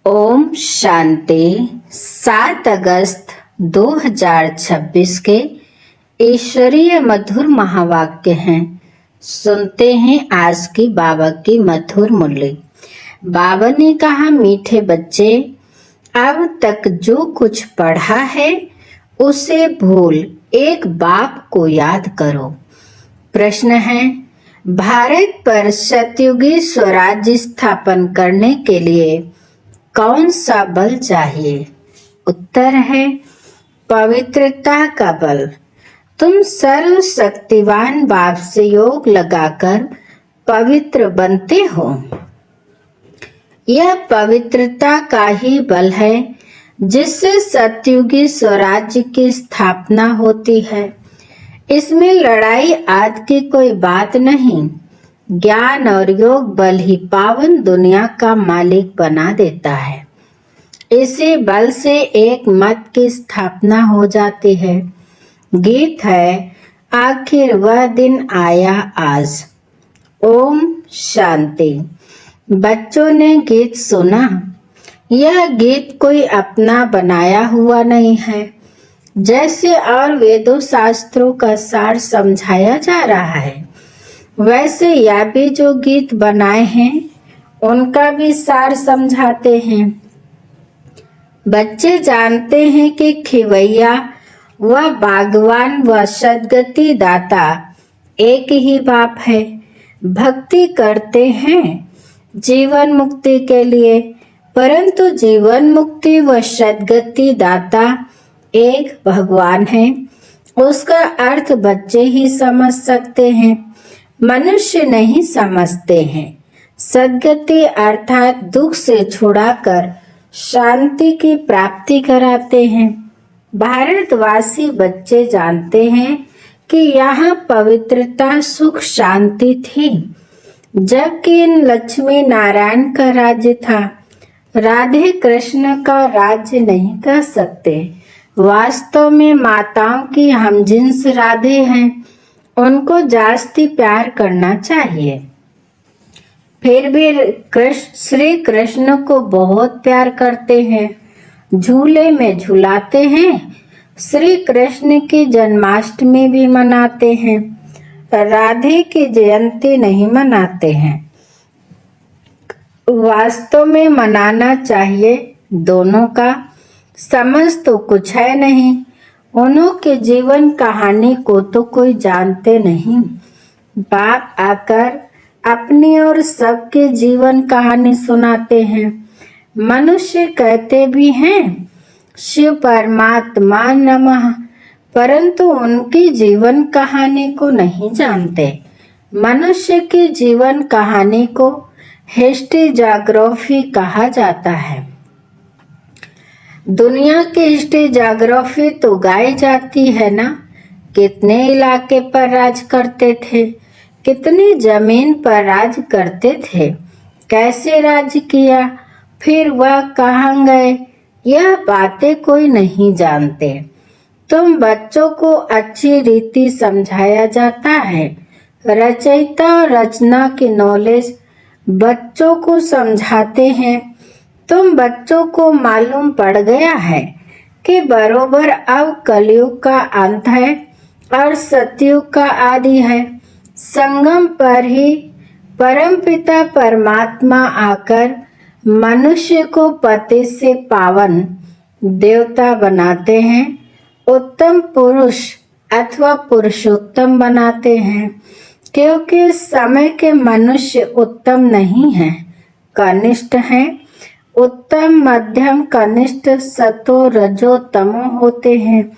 ओम शांति। 7 अगस्त 2026 के ईश्वरीय मधुर महावाक्य हैं। सुनते हैं आज की बाबा की मधुर मुरली। बाबा ने कहा, मीठे बच्चे, अब तक जो कुछ पढ़ा है उसे भूल एक बाप को याद करो। प्रश्न है, भारत पर सतयुगी स्वराज्य स्थापन करने के लिए कौन सा बल चाहिए? उत्तर है पवित्रता का बल। तुम सर्वशक्तिवान बाप से योग लगाकर पवित्र बनते हो। यह पवित्रता का ही बल है जिससे सतयुगी स्वराज्य की स्थापना होती है। इसमें लड़ाई आदि की कोई बात नहीं। ज्ञान और योग बल ही पावन दुनिया का मालिक बना देता है। इसी बल से एक मत की स्थापना हो जाती है। गीत है, आखिर वह दिन आया आज। ओम शांति। बच्चों ने गीत सुना। यह गीत कोई अपना बनाया हुआ नहीं है। जैसे और वेदों शास्त्रों का सार समझाया जा रहा है, वैसे यह भी जो गीत बनाए हैं उनका भी सार समझाते हैं। बच्चे जानते हैं कि खिवैया व बागवान व सद्गति दाता एक ही बाप है। भक्ति करते हैं जीवन मुक्ति के लिए, परंतु जीवन मुक्ति व सद्गति दाता एक भगवान है। उसका अर्थ बच्चे ही समझ सकते हैं, मनुष्य नहीं समझते हैं। सद्गति अर्थात दुख से छुड़ाकर शांति की प्राप्ति कराते हैं। भारतवासी बच्चे जानते हैं कि यहाँ पवित्रता सुख शांति थी, जबकि इन लक्ष्मी नारायण का राज्य था। राधे कृष्ण का राज्य नहीं कह सकते। वास्तव में माताओं की हमजिन्स राधे हैं, उनको जास्ती प्यार करना चाहिए। फिर भी श्री कृष्ण को बहुत प्यार करते हैं, झूले में झुलाते हैं। श्री कृष्ण की जन्माष्टमी भी मनाते हैं, राधे की जयंती नहीं मनाते हैं। वास्तव में मनाना चाहिए दोनों का। समझ तो कुछ है नहीं। उन्हों के जीवन कहानी को तो कोई जानते नहीं। बाप आकर अपनी और सबके जीवन कहानी सुनाते हैं। मनुष्य कहते भी हैं शिव परमात्मा नमः, परंतु उनकी जीवन कहानी को नहीं जानते। मनुष्य की जीवन कहानी को हिस्टोग्राफी कहा जाता है। दुनिया की हिस्टोग्राफी तो गाई जाती है ना। कितने इलाके पर राज करते थे, कितनी जमीन पर राज करते थे, कैसे राज किया, फिर वह कहाँ गए, यह बातें कोई नहीं जानते। तुम बच्चों को अच्छी रीति समझाया जाता है। रचयिता और रचना की नॉलेज बच्चों को समझाते हैं। तुम बच्चों को मालूम पड़ गया है कि बरोबर अब कलयुग का अंत है और सतयुग का आदि है। संगम पर ही परमपिता परमात्मा आकर मनुष्य को पति से पावन देवता बनाते हैं, उत्तम पुरुष अथवा पुरुषोत्तम बनाते हैं। क्योंकि समय के मनुष्य उत्तम नहीं हैं, कनिष्ठ हैं। उत्तम, मध्यम, कनिष्ठ, सतो, रजो, तमो होते हैं।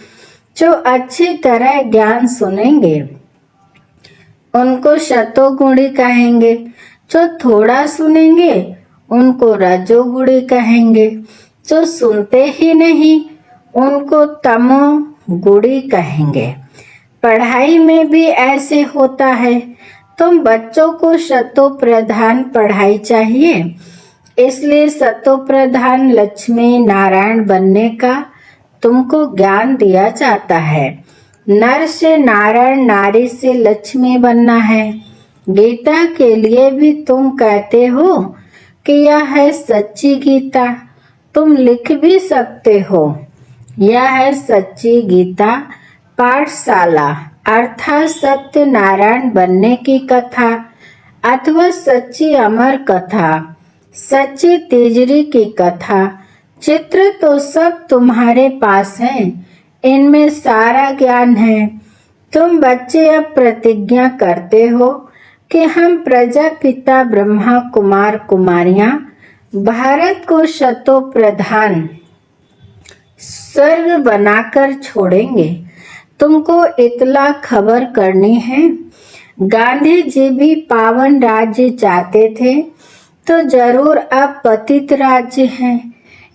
जो अच्छी तरह ज्ञान सुनेंगे उनको शतोगुणी कहेंगे। जो थोड़ा सुनेंगे उनको रजोगुणी कहेंगे। जो सुनते ही नहीं उनको तमोगुणी कहेंगे। पढ़ाई में भी ऐसे होता है। तुम बच्चों को शतो प्रधान पढ़ाई चाहिए, इसलिए सतो प्रधान लक्ष्मी नारायण बनने का तुमको ज्ञान दिया जाता है। नर से नारायण, नारी से लक्ष्मी बनना है। गीता के लिए भी तुम कहते हो कि यह है सच्ची गीता। तुम लिख भी सकते हो। यह है सच्ची गीता पाठशाला, अर्थात सत्यनारायण बनने की कथा अथवा सच्ची अमर कथा, सच्ची तिजरी की कथा। चित्र तो सब तुम्हारे पास है, इनमें सारा ज्ञान है। तुम बच्चे अब प्रतिज्ञा करते हो कि हम प्रजापिता ब्रह्मा कुमार कुमारियां भारत को शतो प्रधान स्वर्ग बनाकर छोड़ेंगे। तुमको इतला खबर करनी है, गांधी जी भी पावन राज्य चाहते थे, तो जरूर अब पतित राज्य है।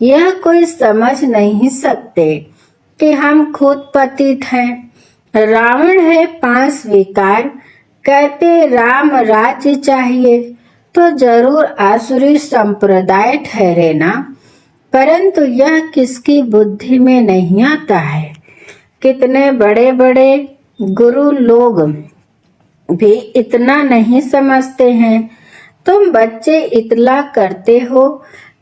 यह कोई समझ नहीं सकते कि हम खुद पतित हैं। रावण है 5 विकार, कहते राम राज्य चाहिए, तो जरूर आसुरी संप्रदाय ठहरे ना। परंतु यह किसकी बुद्धि में नहीं आता है। कितने बड़े बड़े गुरु लोग भी इतना नहीं समझते हैं। तुम बच्चे इतला करते हो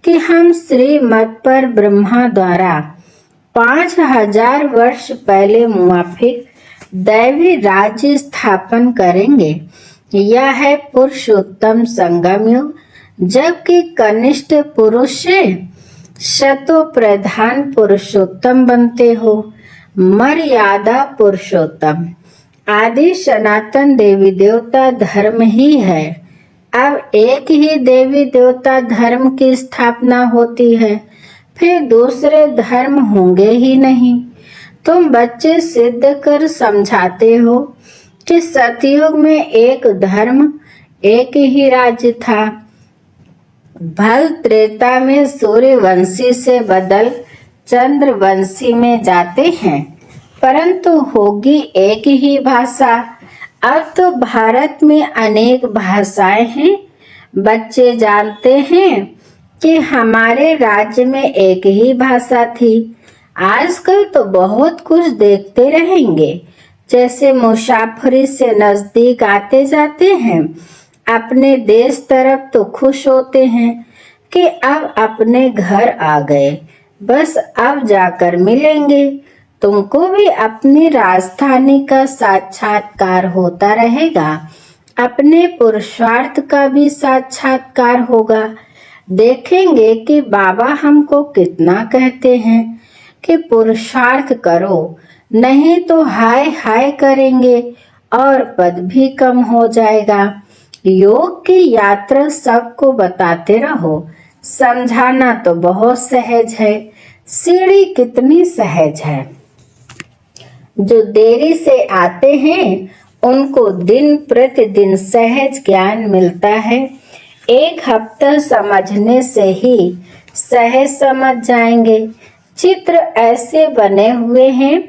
कि हम श्रीमत पर ब्रह्मा द्वारा 5000 वर्ष पहले मुआफिक दैवी राज्य स्थापन करेंगे। यह है पुरुषोत्तम संगम युग, जबकि कनिष्ठ पुरुष से शतो प्रधान पुरुषोत्तम बनते हो। मर्यादा पुरुषोत्तम आदि सनातन देवी देवता धर्म ही है। अब एक ही देवी देवता धर्म की स्थापना होती है, फिर दूसरे धर्म होंगे ही नहीं। तुम बच्चे सिद्ध कर समझाते हो कि सतयुग में एक धर्म एक ही राज्य था। भल त्रेता में सूर्यवंशी से बदल चंद्रवंशी में जाते हैं, परंतु होगी एक ही भाषा। अब तो भारत में अनेक भाषाएं हैं। बच्चे जानते हैं कि हमारे राज्य में एक ही भाषा थी। आजकल तो बहुत कुछ देखते रहेंगे। जैसे मुसाफिरी से नजदीक आते जाते हैं, अपने देश तरफ तो खुश होते हैं कि अब अपने घर आ गए, बस अब जाकर मिलेंगे। तुमको भी अपनी राजधानी का साक्षात्कार होता रहेगा, अपने पुरुषार्थ का भी साक्षात्कार होगा। देखेंगे कि बाबा हमको कितना कहते हैं कि पुरुषार्थ करो, नहीं तो हाय हाय करेंगे और पद भी कम हो जाएगा। योग की यात्रा सबको बताते रहो। समझाना तो बहुत सहज है, सीढ़ी कितनी सहज है। जो देरी से आते हैं उनको दिन प्रतिदिन सहज ज्ञान मिलता है। एक हफ्ता समझने से ही सहज समझ जाएंगे। चित्र ऐसे बने हुए हैं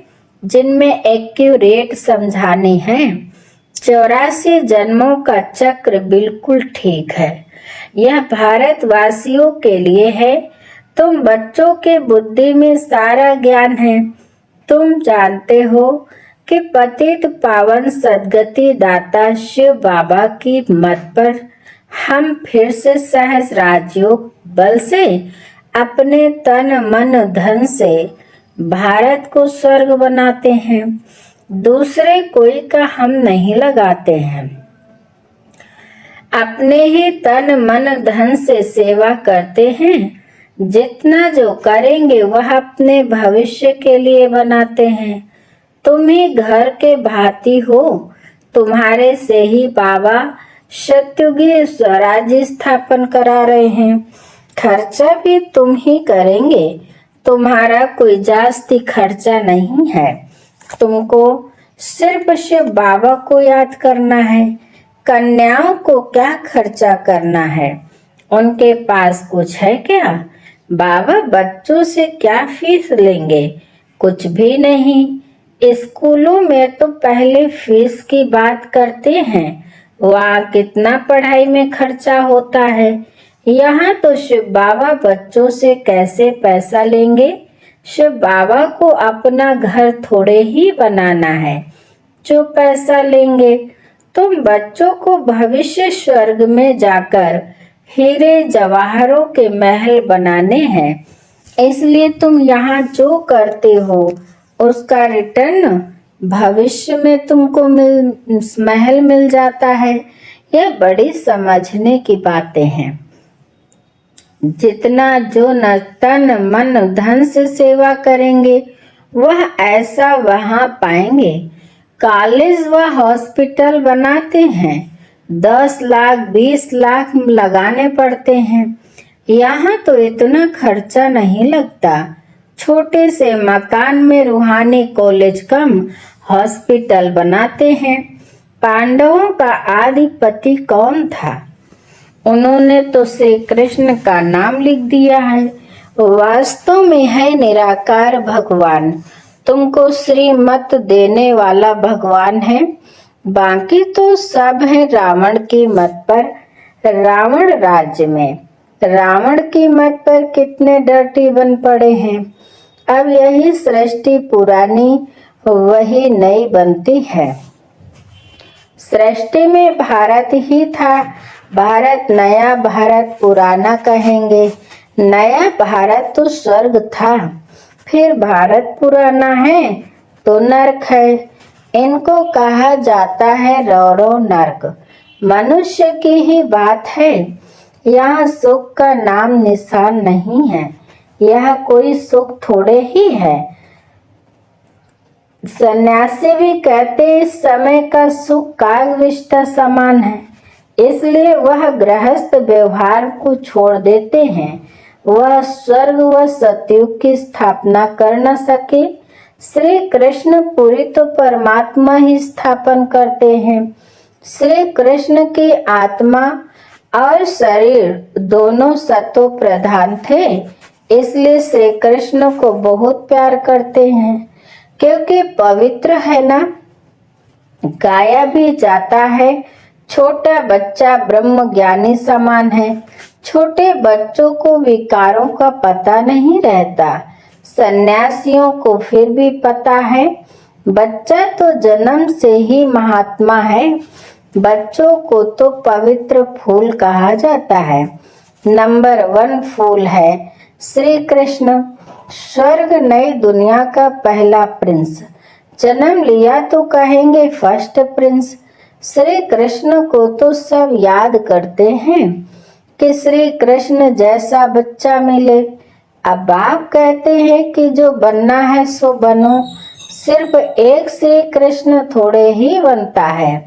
जिनमें एक्यूरेट समझाने हैं। 84 जन्मों का चक्र बिल्कुल ठीक है। यह भारतवासियों के लिए है। तुम बच्चों के बुद्धि में सारा ज्ञान है। तुम जानते हो कि पतित पावन सदगति दाता शिव बाबा की मत पर हम फिर से सहज राजयोग बल से अपने तन मन धन से भारत को स्वर्ग बनाते हैं। दूसरे कोई का हम नहीं लगाते हैं, अपने ही तन मन धन से सेवा करते हैं। जितना जो करेंगे वह अपने भविष्य के लिए बनाते हैं। तुम ही घर के भांति हो। तुम्हारे से ही बाबा सत्युगी स्वराज्य स्थापन करा रहे हैं। खर्चा भी तुम ही करेंगे। तुम्हारा कोई जास्ती खर्चा नहीं है। तुमको सिर्फ शिव बाबा को याद करना है। कन्याओं को क्या खर्चा करना है? उनके पास कुछ है क्या? बाबा बच्चों से क्या फीस लेंगे? कुछ भी नहीं। स्कूलों में तो पहले फीस की बात करते हैं। वहाँ कितना पढ़ाई में खर्चा होता है। यहाँ तो शिव बाबा बच्चों से कैसे पैसा लेंगे? शिव बाबा को अपना घर थोड़े ही बनाना है जो पैसा लेंगे। तुम बच्चों को भविष्य स्वर्ग में जाकर हीरे जवाहरों के महल बनाने हैं। इसलिए तुम यहाँ जो करते हो उसका रिटर्न भविष्य में तुमको महल मिल जाता है। यह बड़ी समझने की बातें हैं। जितना जो न तन मन धन से सेवा करेंगे वह ऐसा वहां पाएंगे। कॉलेज व हॉस्पिटल बनाते हैं, 10 लाख 20 लाख लगाने पड़ते हैं। यहाँ तो इतना खर्चा नहीं लगता। छोटे से मकान में रूहानी कॉलेज कम हॉस्पिटल बनाते हैं। पांडवों का आदिपति कौन था? उन्होंने तो श्री कृष्ण का नाम लिख दिया है। वास्तव में है निराकार भगवान। तुमको श्री मत देने वाला भगवान है। बाकी तो सब है रावण की मत पर। रावण राज्य में रावण की मत पर कितने डर्टी बन पड़े हैं। अब यही सृष्टि पुरानी वही नई बनती है। सृष्टि में भारत ही था। भारत नया भारत पुराना कहेंगे। नया भारत तो स्वर्ग था, फिर भारत पुराना है तो नरक है। इनको कहा जाता है रौरव नरक। मनुष्य की ही बात है। यहाँ सुख का नाम निशान नहीं है। यह कोई सुख थोड़े ही है। सन्यासी भी कहते इस समय का सुख कागविष्टा समान है, इसलिए वह गृहस्थ व्यवहार को छोड़ देते हैं। वह स्वर्ग व सतयुग की स्थापना कर न सके। श्री कृष्ण पूरी तो परमात्मा ही स्थापन करते हैं। श्री कृष्ण की आत्मा और शरीर दोनों सतो प्रधान थे, इसलिए श्री कृष्ण को बहुत प्यार करते हैं, क्योंकि पवित्र है ना। गाया भी जाता है छोटा बच्चा ब्रह्म ज्ञानी समान है। छोटे बच्चों को विकारों का पता नहीं रहता, सन्यासियों को फिर भी पता है। बच्चा तो जन्म से ही महात्मा है। बच्चों को तो पवित्र फूल कहा जाता है। नंबर 1 फूल है श्री कृष्ण। स्वर्ग नई दुनिया का पहला प्रिंस। जन्म लिया तो कहेंगे फर्स्ट प्रिंस। श्री कृष्ण को तो सब याद करते हैं कि श्री कृष्ण जैसा बच्चा मिले। अब आप कहते हैं कि जो बनना है सो बनो। सिर्फ एक श्री कृष्ण थोड़े ही बनता है।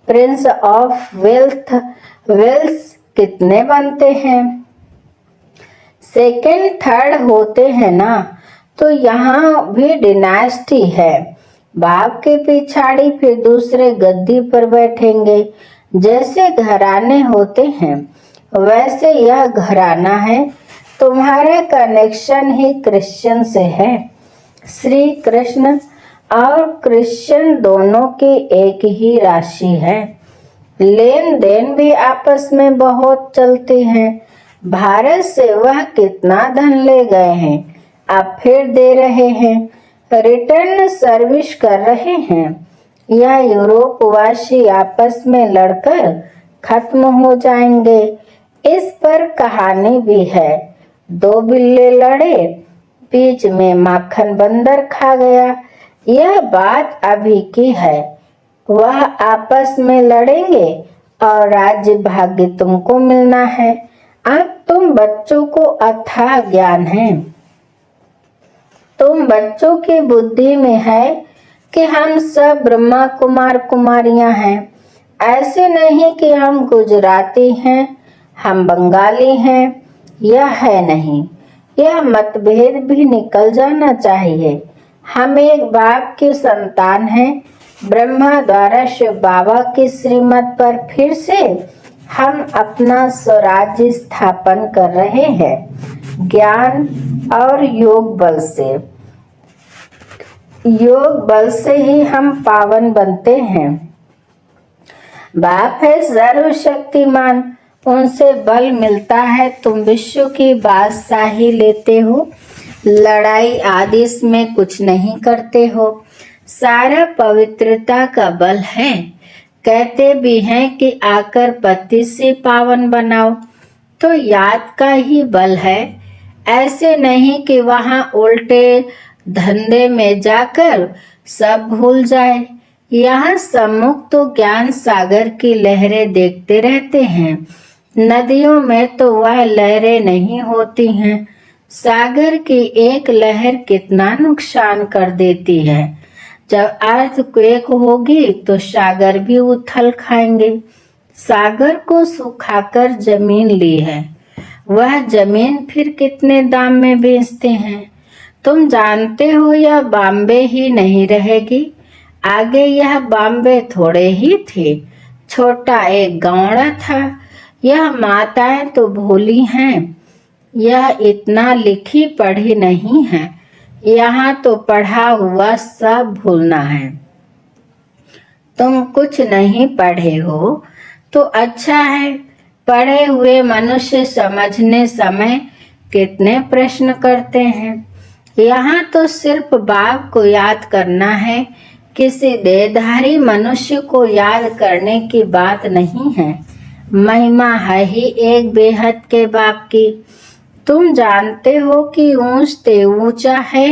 प्रिंस ऑफ वेल्स कितने बनते हैं? सेकंड थर्ड होते हैं ना। तो यहाँ भी डिनास्टी है। बाप के पिछाड़ी फिर दूसरे गद्दी पर बैठेंगे। जैसे घराने होते हैं वैसे यह घराना है। तुम्हारा कनेक्शन ही क्रिश्चियन से है। श्री कृष्ण और क्रिश्चियन दोनों की एक ही राशि है। लेन देन भी आपस में बहुत चलती है। भारत से वह कितना धन ले गए हैं, अब फिर दे रहे हैं। रिटर्न सर्विस कर रहे हैं। यह यूरोप वासी आपस में लड़कर खत्म हो जाएंगे। इस पर कहानी भी है। 2 बिल्ले लड़े, बीच में माखन बंदर खा गया। यह बात अभी की है। वह आपस में लड़ेंगे और राज्य भाग्य तुमको मिलना है। अब तुम बच्चों को अथाह ज्ञान है। तुम बच्चों की बुद्धि में है कि हम सब ब्रह्मा कुमार कुमारियां हैं। ऐसे नहीं कि हम गुजराती हैं, हम बंगाली हैं। यह है नहीं। यह मतभेद भी निकल जाना चाहिए। हम एक बाप की संतान हैं। ब्रह्मा द्वारा शिव बाबा की श्रीमत पर फिर से हम अपना स्वराज्य स्थापन कर रहे हैं। ज्ञान और योग बल से ही हम पावन बनते हैं। बाप है सर्वशक्तिमान, उनसे बल मिलता है। तुम विश्व की बादशाही लेते हो, लड़ाई आदि में कुछ नहीं करते हो। सारा पवित्रता का बल है। कहते भी हैं कि आकर पति से पावन बनाओ, तो याद का ही बल है। ऐसे नहीं कि वहां उल्टे धंधे में जाकर सब भूल जाए। यहाँ सम्मुख तो ज्ञान सागर की लहरें देखते रहते हैं। नदियों में तो वह लहरें नहीं होती हैं। सागर की एक लहर कितना नुकसान कर देती है। जब अर्थक्वेक होगी तो सागर भी उथल खाएंगे। सागर को सुखाकर जमीन ली है, वह जमीन फिर कितने दाम में बेचते हैं। तुम जानते हो यह बॉम्बे ही नहीं रहेगी, आगे यह बॉम्बे थोड़े ही थे, छोटा एक गाँव था। यह माताएं तो भोली हैं, यह इतना लिखी पढ़ी नहीं है। यहाँ तो पढ़ा हुआ सब भूलना है। तुम कुछ नहीं पढ़े हो तो अच्छा है। पढ़े हुए मनुष्य समझने समय कितने प्रश्न करते हैं। यहाँ तो सिर्फ बाप को याद करना है, किसी देहधारी मनुष्य को याद करने की बात नहीं है। महिमा है ही एक बेहद के बाप की। तुम जानते हो कि ऊंच से ऊंचा है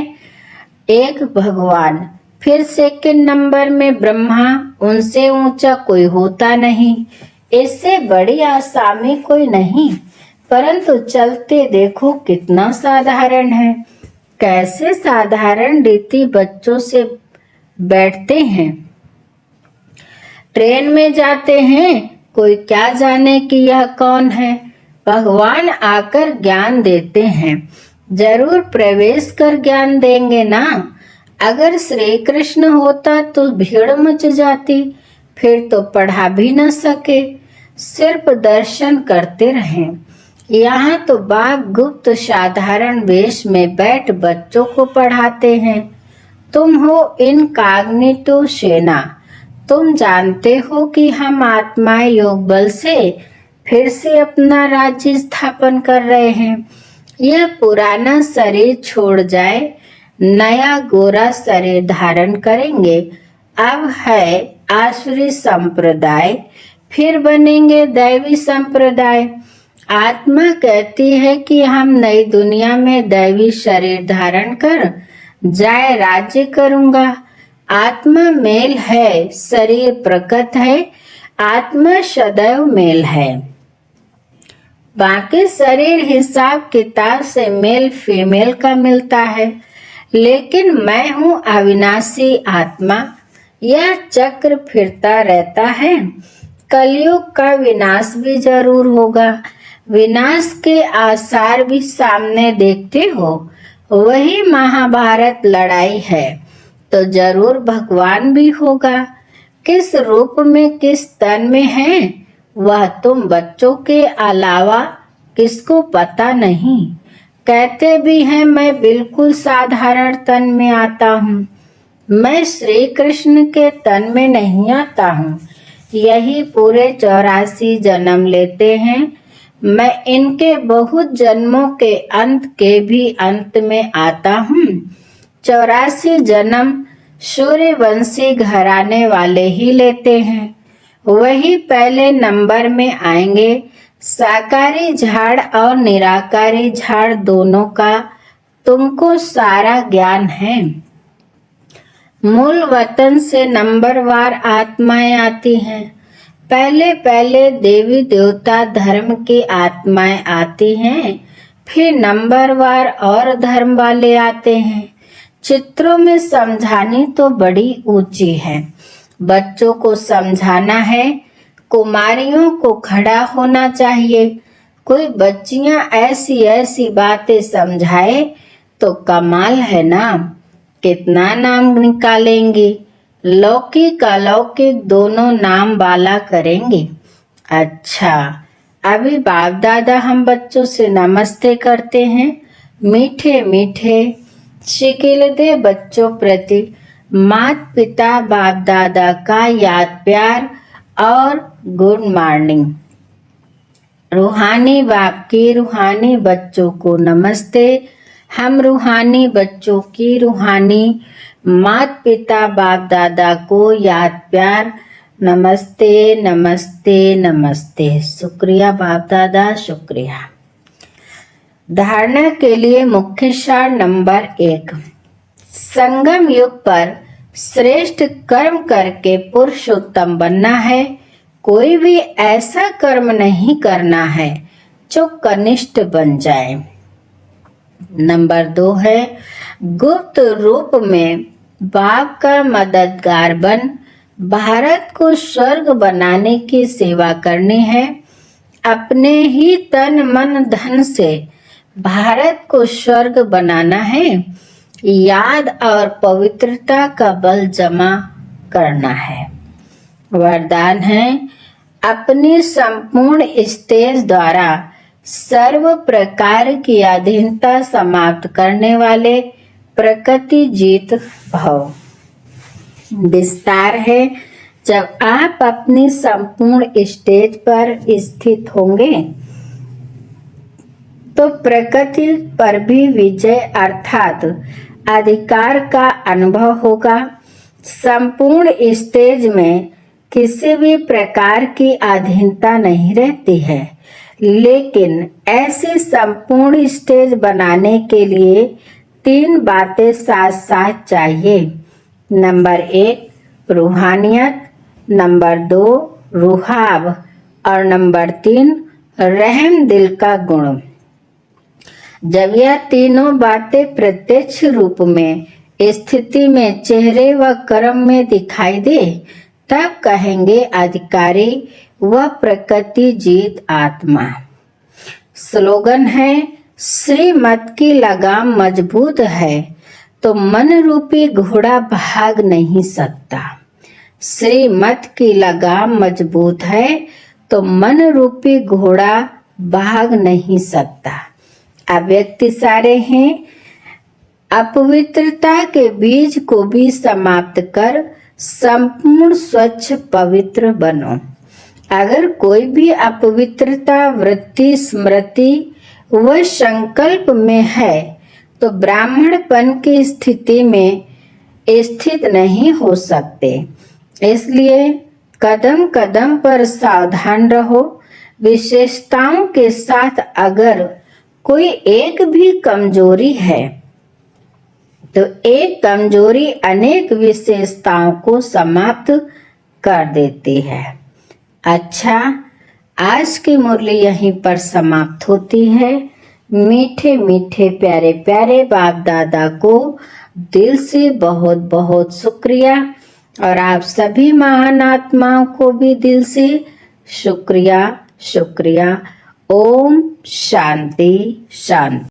एक भगवान, फिर सेकंड नंबर में ब्रह्मा, उनसे ऊंचा कोई होता नहीं। इससे बड़ी आसामी कोई नहीं, परंतु चलते देखो कितना साधारण है। कैसे साधारण रीति बच्चों से बैठते हैं, ट्रेन में जाते हैं, कोई क्या जाने कि यह कौन है। भगवान आकर ज्ञान देते हैं, जरूर प्रवेश कर ज्ञान देंगे ना। अगर श्री कृष्ण होता तो भीड़ मच जाती, फिर तो पढ़ा भी न सके, सिर्फ दर्शन करते रहें। यहाँ तो बाप गुप्त साधारण वेश में बैठ बच्चों को पढ़ाते हैं। तुम हो इनकॉग्निटो सेना। तुम जानते हो कि हम आत्माएं योग बल से फिर से अपना राज्य स्थापन कर रहे हैं। यह पुराना शरीर छोड़ जाए, नया गोरा शरीर धारण करेंगे। अब है आसुरी संप्रदाय, फिर बनेंगे दैवी संप्रदाय। आत्मा कहती है कि हम नई दुनिया में दैवी शरीर धारण कर जाए राज्य करूंगा। आत्मा मेल है, शरीर प्रकट है, आत्मा सदैव मेल है। बाकी शरीर हिसाब किताब से मेल फीमेल का मिलता है, लेकिन मैं हूँ अविनाशी आत्मा। यह चक्र फिरता रहता है। कलयुग का विनाश भी जरूर होगा। विनाश के आसार भी सामने देखते हो। वही महाभारत लड़ाई है तो जरूर भगवान भी होगा। किस रूप में किस तन में है वह तुम बच्चों के अलावा किसको पता नहीं। कहते भी हैं मैं बिल्कुल साधारण तन में आता हूँ, मैं श्री कृष्ण के तन में नहीं आता हूँ। यही पूरे 84 जन्म लेते हैं। मैं इनके बहुत जन्मों के अंत के भी अंत में आता हूँ। 84 जन्म सूर्यवंशी घराने वाले ही लेते हैं, वही पहले नंबर में आएंगे। साकारी झाड़ और निराकारी झाड़ दोनों का तुमको सारा ज्ञान है। मूल वतन से नंबरवार आत्माएं आती हैं। पहले पहले देवी देवता धर्म की आत्माएं आती हैं, फिर नंबरवार और धर्म वाले आते हैं। चित्रों में समझानी तो बड़ी ऊंची है। बच्चों को समझाना है, कुमारियों को खड़ा होना चाहिए। कोई बच्चियां ऐसी ऐसी बातें समझाए तो कमाल है ना। कितना नाम निकालेंगी, लौकिक अलौकिक दोनों नाम वाला करेंगे। अच्छा, अभी बाप दादा हम बच्चों से नमस्ते करते हैं। मीठे मीठे शिकिल दे बच्चों प्रति माता पिता बाप दादा का याद प्यार और गुड मॉर्निंग। रूहानी बाप की रूहानी बच्चों को नमस्ते। हम रूहानी बच्चों की रूहानी माता पिता बाप दादा को याद प्यार नमस्ते नमस्ते नमस्ते। शुक्रिया बाप दादा, शुक्रिया। धारणा के लिए मुख्य सार नंबर 1। संगम युग पर श्रेष्ठ कर्म करके पुरुषोत्तम बनना है। कोई भी ऐसा कर्म नहीं करना है जो कनिष्ठ बन जाए। नंबर 2 है गुप्त रूप में बाप का मददगार बन भारत को स्वर्ग बनाने की सेवा करनी है। अपने ही तन मन धन से भारत को स्वर्ग बनाना है। याद और पवित्रता का बल जमा करना है। वरदान है अपनी संपूर्ण स्टेज द्वारा सर्व प्रकार की अधीनता समाप्त करने वाले प्रकृति जीत भव। विस्तार है जब आप अपनी संपूर्ण स्टेज पर स्थित होंगे तो प्रकृति पर भी विजय अर्थात अधिकार का अनुभव होगा। संपूर्ण स्टेज में किसी भी प्रकार की अधीनता नहीं रहती है, लेकिन ऐसी संपूर्ण स्टेज बनाने के लिए 3 बातें साथ साथ चाहिए। नंबर 1 रूहानियत, नंबर 2 रुहाब और नंबर 3 रहम दिल का गुण। जब यह तीनों बातें प्रत्यक्ष रूप में स्थिति में चेहरे व कर्म में दिखाई दे तब कहेंगे अधिकारी व प्रकृति जीत आत्मा। स्लोगन है श्रीमत की लगाम मजबूत है तो मन रूपी घोड़ा भाग नहीं सकता। श्रीमत की लगाम मजबूत है तो मन रूपी घोड़ा भाग नहीं सकता। अव्यक्त सारे हैं। अपवित्रता के बीज को भी समाप्त कर संपूर्ण स्वच्छ पवित्र बनो। अगर कोई भी अपवित्रता वृत्ति स्मृति व संकल्प में है तो ब्राह्मणपन की स्थिति में स्थित नहीं हो सकते। इसलिए कदम कदम पर सावधान रहो। विशेषताओं के साथ अगर कोई एक भी कमजोरी है तो एक कमजोरी अनेक विशेषताओं को समाप्त कर देती है। अच्छा, आज की मुरली यहीं पर समाप्त होती है। मीठे मीठे प्यारे प्यारे बाप दादा को दिल से बहुत बहुत शुक्रिया और आप सभी महान आत्माओं को भी दिल से शुक्रिया शुक्रिया। ओम शांति शांति।